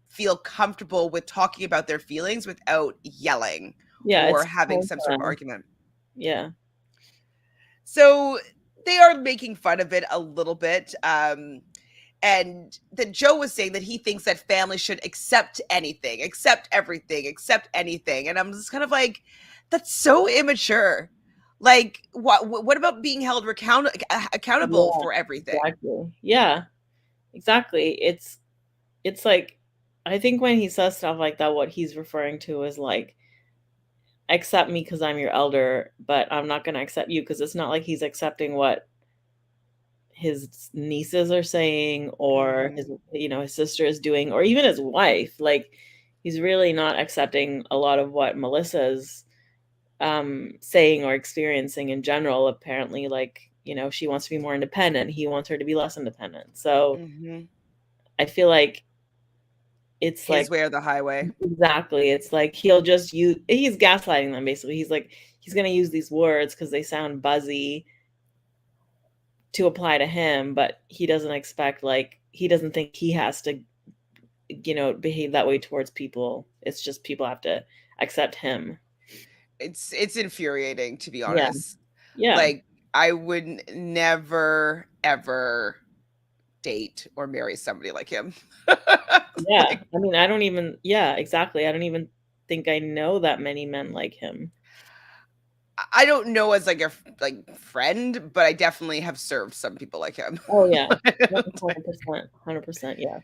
feel comfortable with talking about their feelings without yelling Yeah. or It's having kind some sort of of, argument. yeah. So they are making fun of it a little bit. And that Joe was saying that he thinks that families should accept anything, accept everything, accept anything. And I'm just kind of like, that's so immature. Like, what about being held accountable Yeah. for everything? Exactly. Yeah. Exactly. It's like, I think when he says stuff like that, what he's referring to is like, accept me because I'm your elder, but I'm not going to accept you, because it's not like he's accepting what his nieces are saying, or his Hmm. his sister is doing, or even his wife. Like, he's really not accepting a lot of what Melissa's saying or experiencing in general. Apparently, like, you know, she wants to be more independent, he wants her to be less independent. So Mm-hmm. I feel like it's like, His way or the highway. exactly, it's like he'll just use, he's gaslighting them basically. He's like, he's going to use these words because they sound buzzy to apply to him, but he doesn't expect, like, he doesn't think he has to, you know, behave that way towards people. It's just people have to accept him. It's infuriating, to be Yeah. honest. Yeah. Like, I would never ever date or marry somebody like him. Yeah. Like, I mean, I don't even, yeah, exactly. I don't even think I know that many men like him. I don't know as like a like friend, but I definitely have served some people like him. Oh yeah. 100%. 100%. Yeah.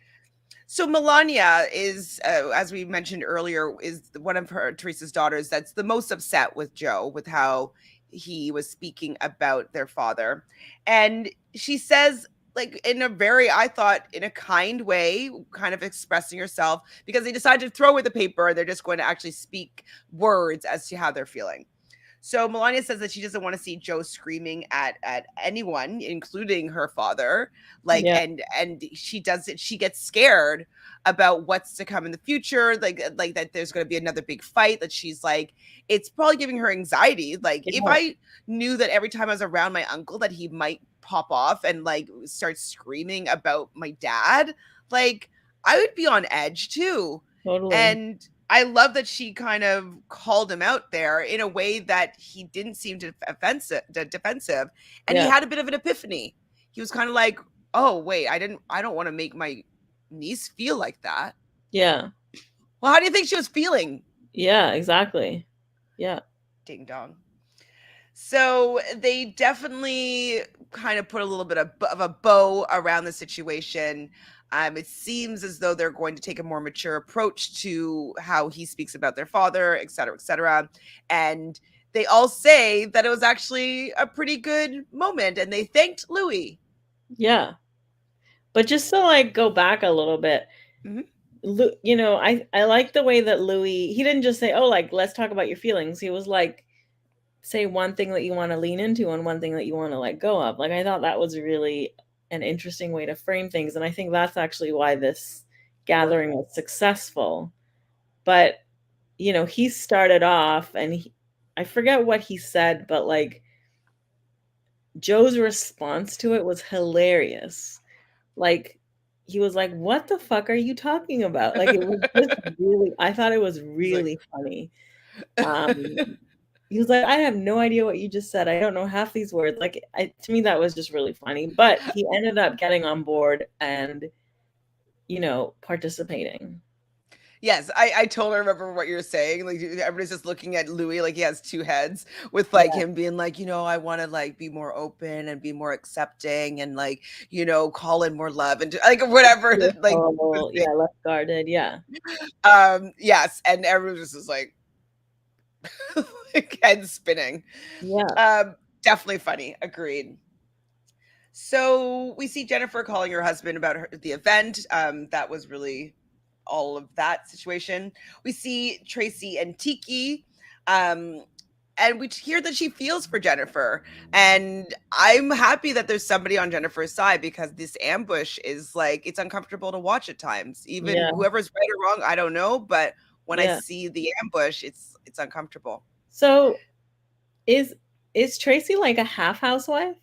So Melania is, as we mentioned earlier, is one of her Teresa's daughters that's the most upset with Joe with how he was speaking about their father, and she says, like, in a very, I thought, in a kind way, kind of expressing herself, because they decided to throw away the paper. They're just going to actually speak words as to how they're feeling. So Melania says that she doesn't want to see Joe screaming at anyone, including her father. Like, Yeah. and she does it. She gets scared about what's to come in the future. Like that there's going to be another big fight. That she's like, it's probably giving her anxiety. Like, if Yeah. I knew that every time I was around my uncle that he might pop off and like start screaming about my dad, like, I would be on edge too. Totally. And I love that she kind of called him out there in a way that he didn't seem to defensive, and he Yeah. had a bit of an epiphany. He was kind of like, "Oh, wait, I don't want to make my niece feel like that." Yeah. Well, how do you think she was feeling? Yeah, exactly. Yeah. Ding dong. So they definitely kind of put a little bit of a bow around the situation. It seems as though they're going to take a more mature approach to how he speaks about their father, et cetera, et cetera. And they all say that it was actually a pretty good moment, and they thanked Louis. Yeah. But just to like go back a little bit, Mhm. You know, I like the way that Louis, he didn't just say, "Oh, like, let's talk about your feelings." He was like, say one thing that you want to lean into and one thing that you want to let go of. Like, I thought that was really an interesting way to frame things, and I think that's actually why this gathering was successful. But, you know, he started off and I forget what he said, but like Joe's response to it was hilarious. Like, he was like, "What the fuck are you talking about?" Like, it was just really, I thought it was He's like, really funny. Um, he was like, "I have no idea what you just said. I don't know half these words." Like, to me, that was just really funny. But he ended up getting on board and, you know, participating. yes, I totally remember what you're saying. Like, everybody's just looking at Louis like he has two heads, with like Yeah. him being like, I want to like be more open and be more accepting and like, call in more love and like whatever. Like, Oh, yeah, left guarded. Yeah. yes, and everyone just is like, like head spinning. Yeah. Definitely funny. Agreed. So we see Jennifer calling her husband about the event. That was really all of that situation. We see Tracy and Tiki, um, and we hear that she feels for Jennifer. And I'm happy that there's somebody on Jennifer's side, because this ambush is like, it's uncomfortable to watch at times. Even Yeah. whoever's right or wrong, I don't know, but when I Yeah. see the ambush, it's uncomfortable. So is Tracy like a half housewife?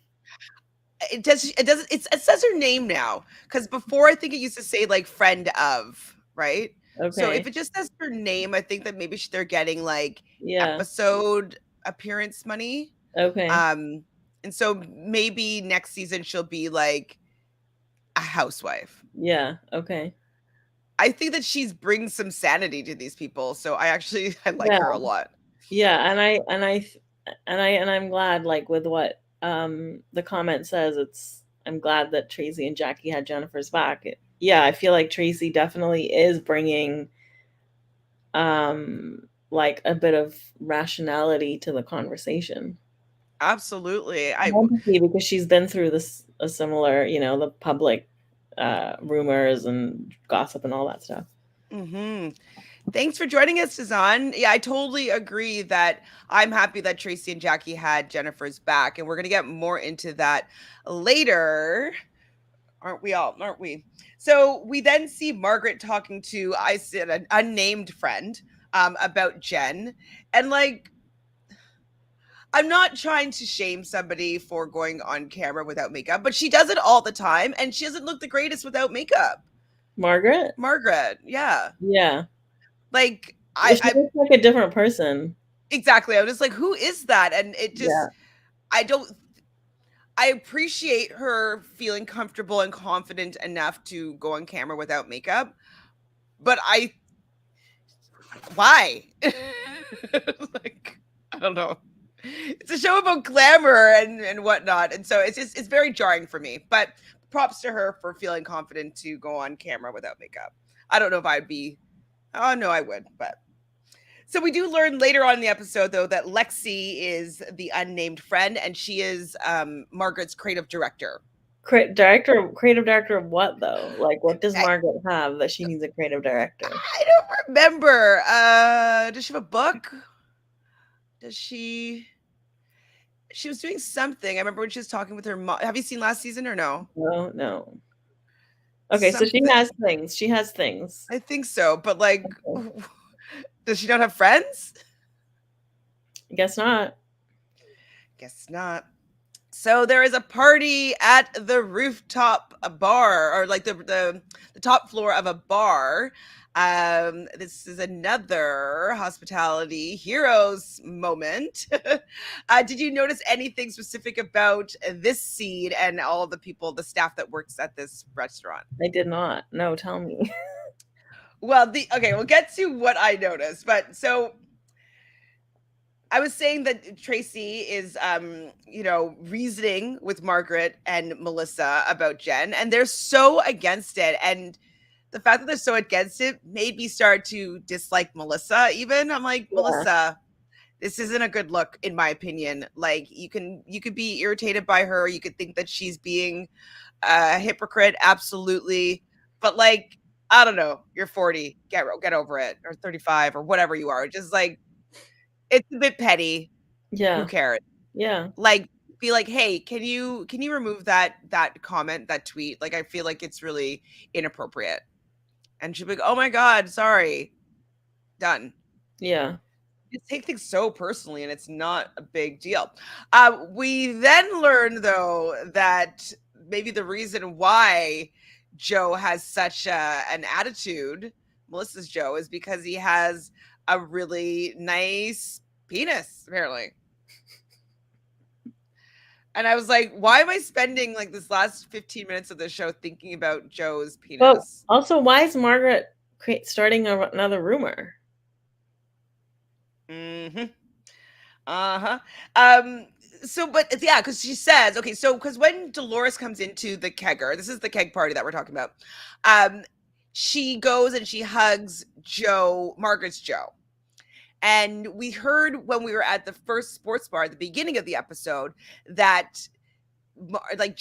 It says her name now, because before I think it used to say like friend of, right? So if Okay. it just says her name, I think that maybe they're getting like Yeah. episode appearance money. Okay. um and so maybe next season she'll be like a housewife. Yeah. Okay. I think that she's brings some sanity to these people, so I like Yeah. her a lot. Yeah, and I'm glad, like, with what the comment says, it's, I'm glad that Tracy and Jackie had Jennifer's back. Yeah, I feel like Tracy definitely is bringing like a bit of rationality to the conversation. Absolutely. Empathy, because she's been through this, a similar, you know, the public rumors and gossip and all that stuff. Hmm. Thanks for joining us, Suzanne. Yeah, I totally agree that I'm happy that Tracy and Jackie had Jennifer's back, and we're gonna get more into that later. Aren't we all? Aren't we? So we then see Margaret talking to, I said, an unnamed friend about Jen. And like, I'm not trying to shame somebody for going on camera without makeup, but she does it all the time and she doesn't look the greatest without makeup. Margaret? Margaret, yeah. Yeah. Like, She looks like a different person. exactly. I was just like, who is that? And it just, Yeah. I appreciate her feeling comfortable and confident enough to go on camera without makeup, but why? Like, I don't know. It's a show about glamour and whatnot, and so it's very jarring for me. But props to her for feeling confident to go on camera without makeup. I don't know if I'd be. Oh no, I would, but. So we do learn later on in the episode, though, that Lexi is the unnamed friend, and she is Margaret's creative director. Creative director of what though? Like, what does Margaret have that she needs a creative director? I don't remember. Does she have a book? Does she? She was doing something. I remember when she was talking with her mom. Have you seen last season or no? No. Okay, so she has things. She has things. I think so, but like, Okay. does she not have friends? Guess not. Guess not. So there is a party at the rooftop bar, or like the top floor of a bar. This is another hospitality heroes moment. Did you notice anything specific about this scene and all the people, the staff that works at this restaurant? I did not. No, tell me. Well, okay, we'll get to what I noticed, but so I was saying that Tracy is, reasoning with Margaret and Melissa about Jen, and they're so against it. And the fact that they're so against it made me start to dislike Melissa. Even I'm like, Yeah. Melissa, this isn't a good look, in my opinion. Like, you could be irritated by her. You could think that she's being a hypocrite, absolutely. But like, I don't know. You're 40. Get over it, or 35, or whatever you are. Just like, it's a bit petty. Yeah. Who cares? Yeah. Like, be like, hey, can you remove that comment, that tweet? Like, I feel like it's really inappropriate. And she'll be like, oh my God, sorry. Done. Yeah. You take things so personally, and it's not a big deal. We then learn, though, that maybe the reason why Joe has such an attitude, Melissa's Joe, is because he has a really nice penis, apparently. And I was like, why am I spending like this last 15 minutes of the show thinking about Joe's penis? Well, also, why is Margaret starting another rumor? So, but yeah, because she says, okay, so because when Dolores comes into the kegger, this is the keg party that we're talking about, she goes and she hugs Joe, Margaret's Joe. And we heard when we were at the first sports bar at the beginning of the episode that like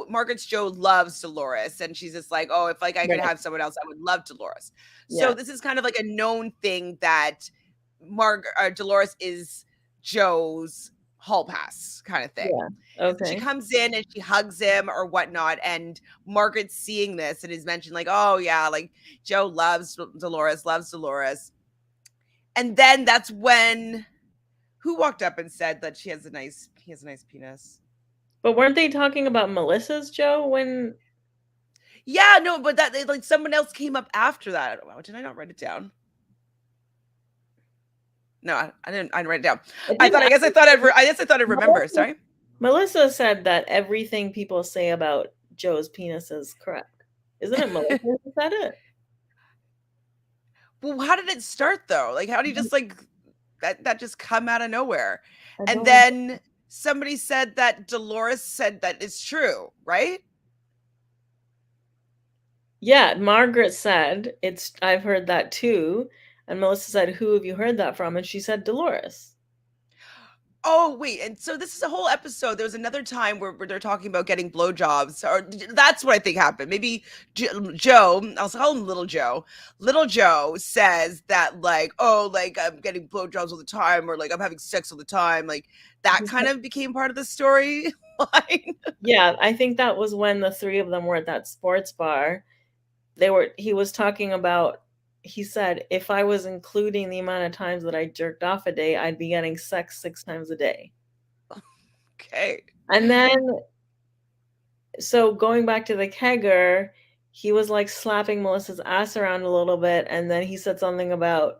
Margaret's Joe loves Dolores, and she's just like, oh, if like I could have someone else, I would love Dolores. So this is kind of like a known thing that Dolores is Joe's hall pass kind of thing. Yeah. Okay. She comes in and she hugs him or whatnot, and Margaret's seeing this and is mentioned like, oh yeah, like Joe loves Dolores. And then that's when who walked up and said that he has a nice penis. But weren't they talking about Melissa's Joe when? Yeah, no, but that like someone else came up after that. Did I not write it down? No, I didn't write it down. I guess I thought I'd remember. Sorry. Melissa said that everything people say about Joe's penis is correct. Isn't it Melissa who said it? Well, how did it start though? Like, how do you just like that just come out of nowhere? And then somebody said that Dolores said that it's true, right? Yeah, Margaret said I've heard that too. And Melissa said, who have you heard that from? And she said Dolores. Oh, wait, and so this is a whole episode. There was another time where they're talking about getting blowjobs, or that's what I think happened. Maybe Joe, I'll call him Little Joe. Little Joe says that, like, oh, like I'm getting blowjobs all the time, or like I'm having sex all the time. Like that kind of became part of the storyline. Yeah, I think that was when the three of them were at that sports bar. He was talking about, he said, if I was including the amount of times that I jerked off a day, I'd be getting sex 6 times a day. Okay. And then, so going back to the Kegger, he was like slapping Melissa's ass around a little bit, and then he said something about,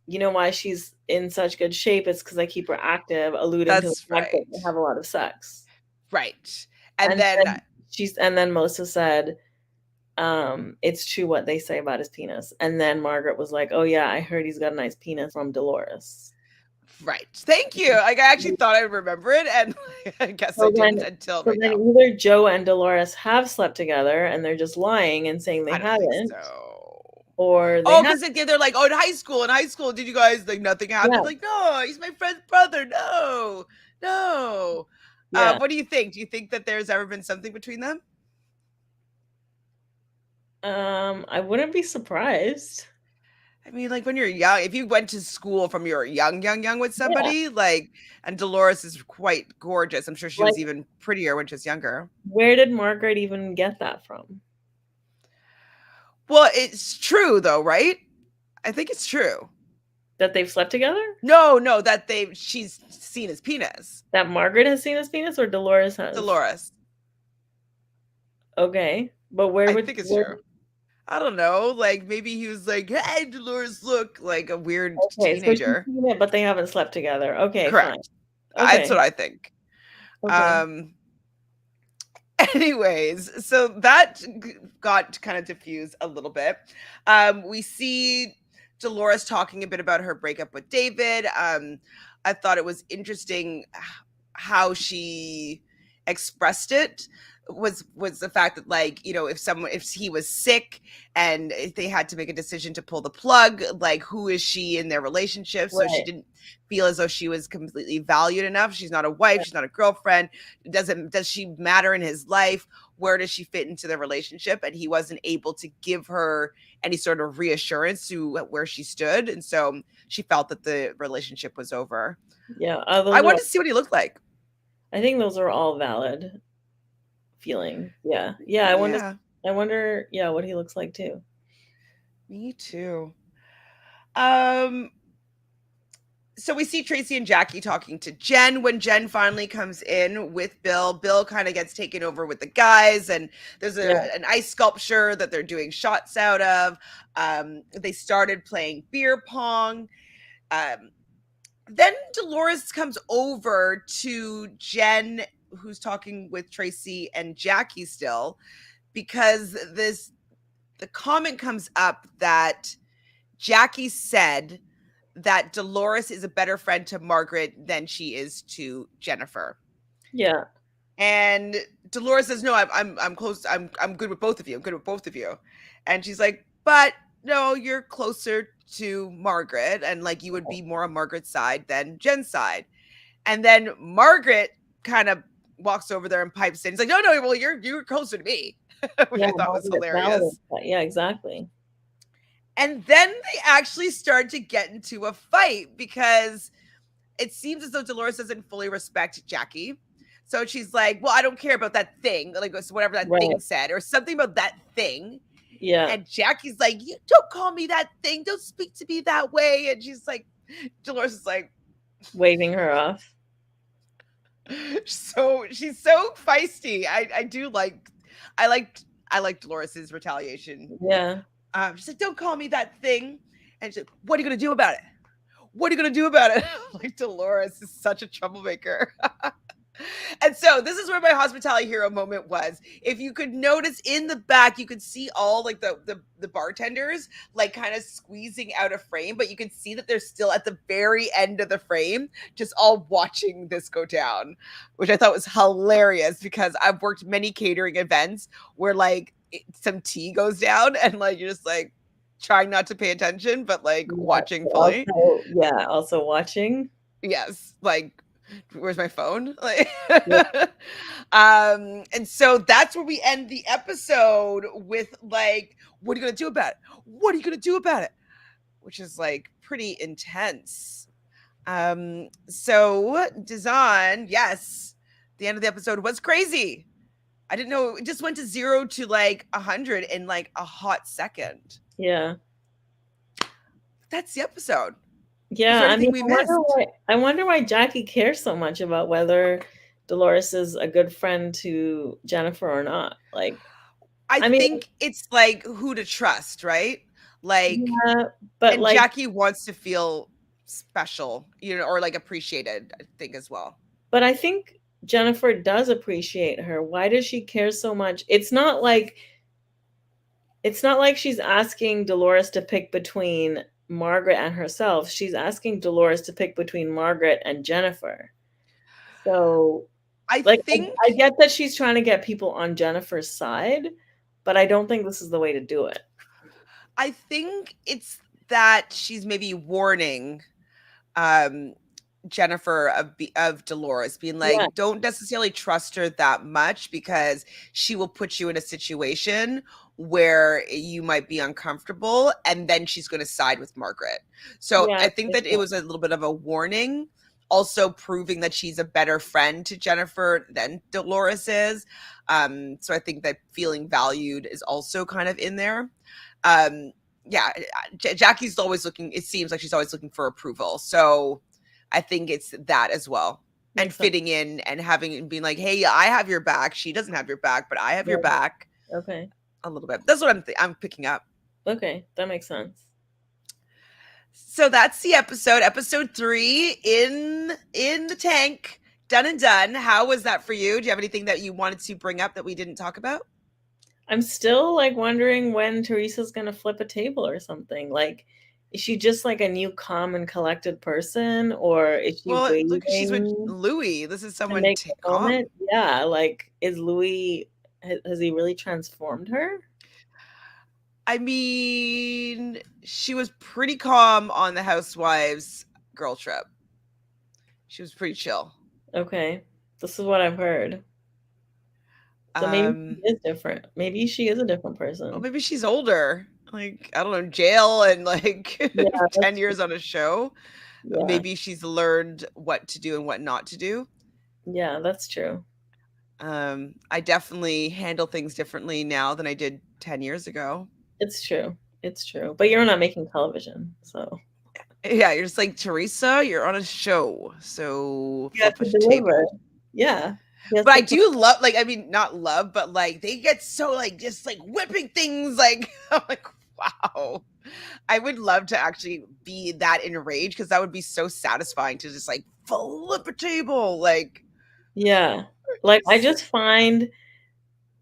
you know, why she's in such good shape. It's because I keep her active, alluding to the That's fact that right. they have a lot of sex. Right. And And then then Melissa said, it's true what they say about his penis. And then Margaret was like, oh yeah, I heard he's got a nice penis from Dolores. right. Thank you. Like I actually thought I'd remember it, and I guess I So didn't until so right then now. either Joe and Dolores have slept together and they're just lying and saying they I don't think haven't, so. or they Oh, have. because they're like, oh, in high school. In high school, did you guys like nothing Yeah, happened? Like, no, he's my friend's brother. No, no. yeah. What do you think? Do you think that there's ever been something between them? I wouldn't be surprised. I mean, like when you're young, if you went to school from you're young with Yeah. somebody, like, and Dolores is quite gorgeous. I'm sure she Like, was even prettier when she was younger. where did Margaret even get that from? Well, it's true though, right? I think it's true. That they've slept together? No, that she's seen his penis. That Margaret has seen his penis or Dolores has? Dolores. Okay. But where I would think it's true. I don't know. Like maybe he was like, "Hey, Dolores, look," like a weird okay, so she's teenager. seen it, but they haven't slept together. Okay, fine. Correct. That's Okay. what I think. Okay. Um. Anyways, so that got kind of diffused a little bit. We see Dolores talking a bit about her breakup with David. I thought it was interesting how she expressed it was the fact that, like, you know, if he was sick and if they had to make a decision to pull the plug, like, who is she in their relationship? So she Right. didn't feel as though she was completely valued enough. She's not a wife, she's not a girlfriend. Does she matter in his life? Where does she fit into the relationship? And he wasn't able to give her any sort of reassurance to where she stood, and so she felt that the relationship was over. Yeah. I wanted to see what he looked like. I think those are all valid feelings. Yeah. Yeah. Yeah, I wonder, yeah, what he looks like too. me too. Um, so we see Tracy and Jackie talking to Jen when Jen finally comes in with Bill. Bill kind of gets taken over with the guys, and there's Yeah. an ice sculpture that they're doing shots out of. They started playing beer pong. Um, then Dolores comes over to Jen, who's talking with Tracy and Jackie still, because the comment comes up that Jackie said that Dolores is a better friend to Margaret than she is to Jennifer. Yeah. And Dolores says, "No, I'm close. I'm good with both of you. I'm good with both of you." And she's like, "But no, you're closer to Margaret, and like you would be more on Margaret's side than Jen's side." And then Margaret kind of walks over there and pipes in. He's like, "No, well, you're closer to me," which Yeah. I thought was Margaret validates hilarious. that. Yeah, exactly. And then they actually start to get into a fight because it seems as though Dolores doesn't fully respect Jackie. So she's like, "Well, I don't care about that thing, like whatever that Right. thing said, or something about that thing." Yeah. And Jackie's like, "You don't call me that thing. Don't speak to me that way." And she's like, Dolores is like, Waving her off. so she's so feisty. I like Dolores's retaliation. Yeah. She's like, "Don't call me that thing." And she's like, "What are you gonna do about it? What are you gonna do about it?" Like, Dolores is such a troublemaker. And so this is where my hospitality hero moment was. If you could notice in the back, you could see all like the bartenders like kind of squeezing out of frame, but you can see that they're still at the very end of the frame, just all watching this go down, which I thought was hilarious because I've worked many catering events where like some tea goes down and like you're just like trying not to pay attention, but like Yeah. watching fully. Also watching. Yes, like, where's my phone? Like, Yeah. and so that's where we end the episode with like, what are you gonna do about it? What are you gonna do about it? Which is like pretty intense. So Dazan, yes, the end of the episode was crazy. I didn't know it just went to 0 to like 100 in like a hot second. Yeah. That's the episode. Is Yeah, there I mean, anything we missed? I wonder why Jackie cares so much about whether Dolores is a good friend to Jennifer or not. Like, I I mean, think it's like who to trust, right? Like, yeah, but and like, Jackie wants to feel special, or like appreciated, I think as well. but I think Jennifer does appreciate her. Why does she care so much? It's not like she's asking Dolores to pick between Margaret and herself. She's asking Dolores to pick between Margaret and Jennifer. So, I like, think I get that she's trying to get people on Jennifer's side, but I don't think this is the way to do it. I think it's that she's maybe warning um Jennifer of Dolores, being Yeah, like, don't necessarily trust her that much because she will put you in a situation where you might be uncomfortable, and then she's going to side with Margaret. So yeah, I think that it was a little bit of a warning, also proving that she's a better friend to Jennifer than Dolores is. So I think that feeling valued is also kind of in there. Um, yeah, Jackie's always looking. It seems like she's always looking for approval. So I think it's that as well. And makes sense. fitting in and having and being like, hey, I have your back. She doesn't have your back, but I have your Yeah. back Okay. a little bit. That's what I'm picking up. Okay, that makes sense. So that's the episode 3 in the tank, done and done. How was that for you? Do you have anything that you wanted to bring up that we didn't talk about? I'm still like wondering when Teresa's gonna flip a table or something. Like, is she just like a new calm and collected person, or is she Well, look, she's with waiting Louis. This is to someone make the calm. moment? Yeah, like, is Louis, has he really transformed her? I mean, she was pretty calm on the Housewives girl trip. She was pretty chill. Okay, this is what I've heard. So maybe she Um, is different. Maybe she is a different well, person. maybe she's older. Like, I don't know, jail and like Yeah, 10 that's years on a show. yeah, Maybe she's learned what to do and what not to do. yeah, that's true. I definitely handle things differently now than I did 10 years ago. It's true. It's true. But you're not making television, so Yeah, you're just like, Teresa, you're on a show. So you have flip a to deliver. table. Yeah. He has But I to do love, like, I mean, not love, but like they get so like just like whipping things. Like, I'm like, wow. I would love to actually be that enraged because that would be so satisfying to just like flip a table. Like, Yeah. Like, I just find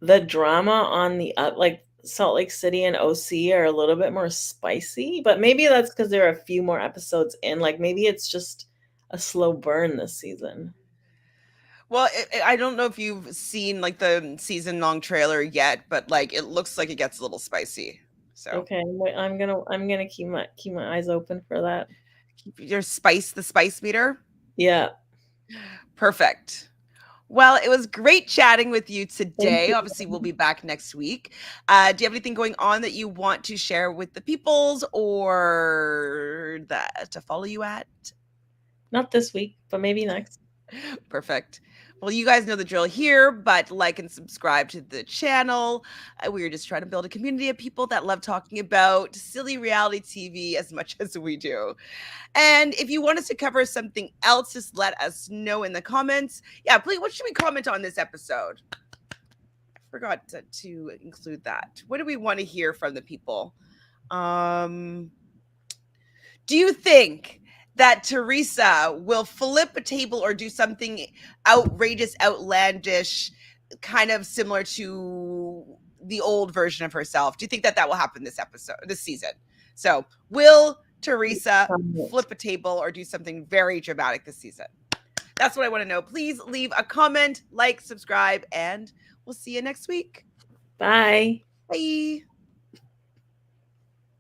the drama on the like Salt Lake City and OC are a little bit more spicy, but maybe that's because there are a few more episodes in. Like, maybe it's just a slow burn this season. well, I don't know if you've seen like the season long trailer yet, but like it looks like it gets a little spicy. So Okay, wait, I'm gonna keep my eyes open for that. keep your the spice meter. Yeah. Perfect. Well, it was great chatting with you Thank today. you. Obviously, we'll be back next week. Do you have anything going on that you want to share with the peoples or that to follow you at? Not this week, but maybe next. Perfect. Well, you guys know the drill here, but like and subscribe to the channel. We're just trying to build a community of people that love talking about silly reality TV as much as we do. And if you want us to cover something else, just let us know in the comments. Yeah, please, what should we comment on this episode? I forgot to include that. What do we want to hear from the people? Do you think that Teresa will flip a table or do something outrageous, outlandish, kind of similar to the old version of herself? Do you think that that will happen this season? So, will Teresa flip a table or do something very dramatic this season? That's what I want to know. Please leave a comment, like, subscribe, and we'll see you next week. Bye. Bye.